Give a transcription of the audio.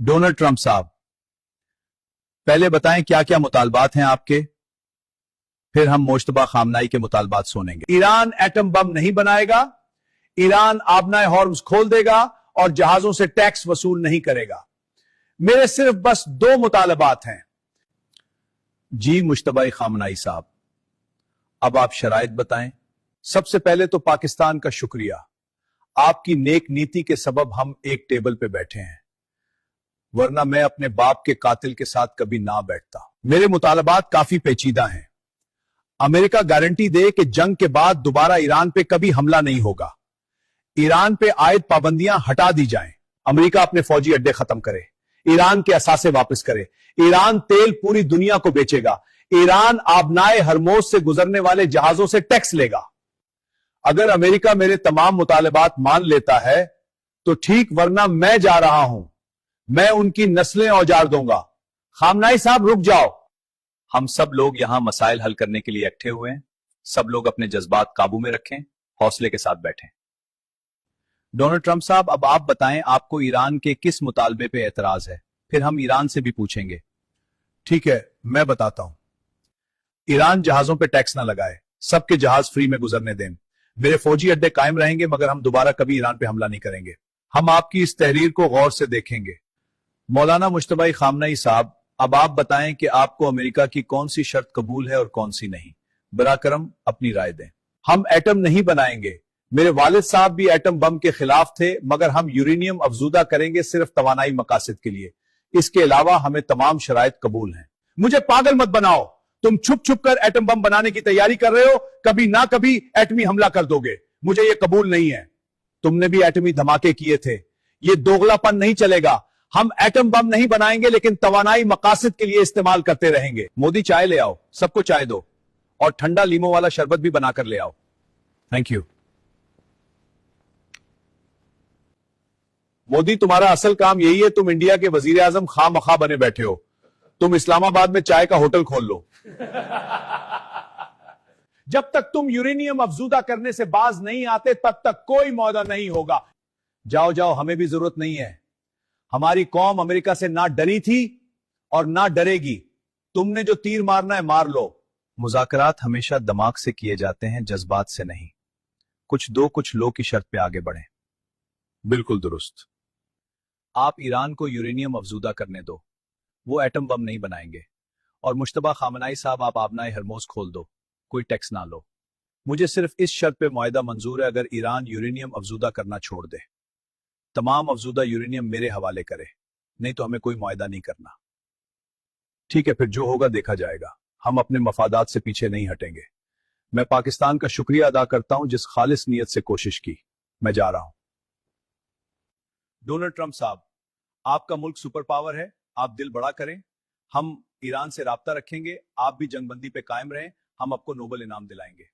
Donald Trump साहब, पहले बताएं क्या क्या मुतालबात हैं आपके, फिर हम मुश्तबा खामनाई के मुतालबात सुनेंगे। ईरान एटम बम नहीं बनाएगा, ईरान आबनाए हॉर्मुज खोल देगा और जहाजों से टैक्स वसूल नहीं करेगा। मेरे सिर्फ बस दो मुतालबात हैं। जी मुश्तबा खामनाई साहब, अब आप शराइत बताएं। सबसे पहले तो पाकिस्तान का शुक्रिया, आपकी नेक नीति के सबब हम एक टेबल पे बैठे हैं, वरना मैं अपने बाप के कातिल के साथ कभी ना बैठता। मेरे मुतालबात काफी पेचीदा हैं। अमेरिका गारंटी दे कि जंग के बाद दोबारा ईरान पे कभी हमला नहीं होगा, ईरान पे आयद पाबंदियां हटा दी जाएं, अमेरिका अपने फौजी अड्डे खत्म करे, ईरान के असासे वापस करे, ईरान तेल पूरी दुनिया को बेचेगा, ईरान आबनाए हरमोज से गुजरने वाले जहाजों से टैक्स लेगा। अगर अमेरिका मेरे तमाम मुतालबात मान लेता है तो ठीक, वरना मैं जा रहा हूं, मैं उनकी नस्लें औजार दूंगा। खामनाई साहब रुक जाओ। हम सब लोग यहां मसाइल हल करने के लिए इकट्ठे हुए हैं। सब लोग अपने जज्बात काबू में रखें, हौसले के साथ बैठें। डोनाल्ड ट्रंप साहब, अब आप बताएं आपको ईरान के किस मुतालबे पे एतराज है, फिर हम ईरान से भी पूछेंगे। ठीक है, मैं बताता हूं। ईरान जहाजों पे टैक्स ना लगाए, सबके जहाज फ्री में गुजरने दें, मेरे फौजी अड्डे कायम रहेंगे, मगर हम दोबारा कभी ईरान पे हमला नहीं करेंगे। हम आपकी इस तहरीर को गौर से देखेंगे। मौलाना मुश्तबा खामनाई साहब, अब आप बताएं कि आपको अमेरिका की कौन सी शर्त कबूल है और कौन सी नहीं। बराकरम अपनी राय दें। हम एटम नहीं बनाएंगे, मेरे वालिद साहब भी एटम बम के खिलाफ थे, मगर हम यूरेनियम अफजूदा करेंगे सिर्फ तवानाई मकासद के लिए। इसके अलावा हमें तमाम शराइत कबूल हैं। मुझे पागल मत बनाओ, तुम छुप छुप कर एटम बम बनाने की तैयारी कर रहे हो, कभी ना कभी एटमी हमला कर दोगे, मुझे यह कबूल नहीं है। तुमने भी एटमी धमाके किए थे, ये दोगलापन नहीं चलेगा। हम एटम बम नहीं बनाएंगे, लेकिन तवानाई मकासद के लिए इस्तेमाल करते रहेंगे। मोदी चाय ले आओ, सबको चाय दो, और ठंडा लीमो वाला शरबत भी बनाकर ले आओ। Thank you. मोदी, तुम्हारा असल काम यही है, तुम इंडिया के वजीर आजम खामखा बने बैठे हो। तुम इस्लामाबाद में चाय का होटल खोल लो। जब तक तुम यूरेनियम अफजूदा करने से बाज नहीं आते, तब तक कोई मौदा नहीं होगा। जाओ जाओ, हमें भी जरूरत नहीं है। हमारी कौम अमेरिका से ना डरी थी और ना डरेगी। तुमने जो तीर मारना है मार लो। मुज़ाकरात हमेशा दिमाग से किए जाते हैं, जज्बात से नहीं। कुछ दो कुछ लो की शर्त पे आगे बढ़े। बिल्कुल दुरुस्त। आप ईरान को यूरेनियम अफजूदा करने दो, वो एटम बम नहीं बनाएंगे। और मुश्तबा खामनाई साहब, आप आबनाए हरमोज खोल दो, कोई टैक्स ना लो। मुझे सिर्फ इस शर्त पे मुआहिदा मंजूर है, अगर ईरान यूरेनियम अफजूदा करना छोड़ दे, तमाम अफजूदा यूरेनियम मेरे हवाले करे, नहीं तो हमें कोई मुआहिदा नहीं करना। ठीक है, फिर जो होगा देखा जाएगा। हम अपने मफादात से पीछे नहीं हटेंगे। मैं पाकिस्तान का शुक्रिया अदा करता हूं जिस खालिस नीयत से कोशिश की। मैं जा रहा हूं। डोनाल्ड ट्रंप साहब, आपका मुल्क सुपर पावर है, आप दिल बड़ा करें। हम ईरान से राब्ता रखेंगे, आप भी जंगबंदी पे कायम रहें, हम आपको नोबल इनाम दिलाएंगे।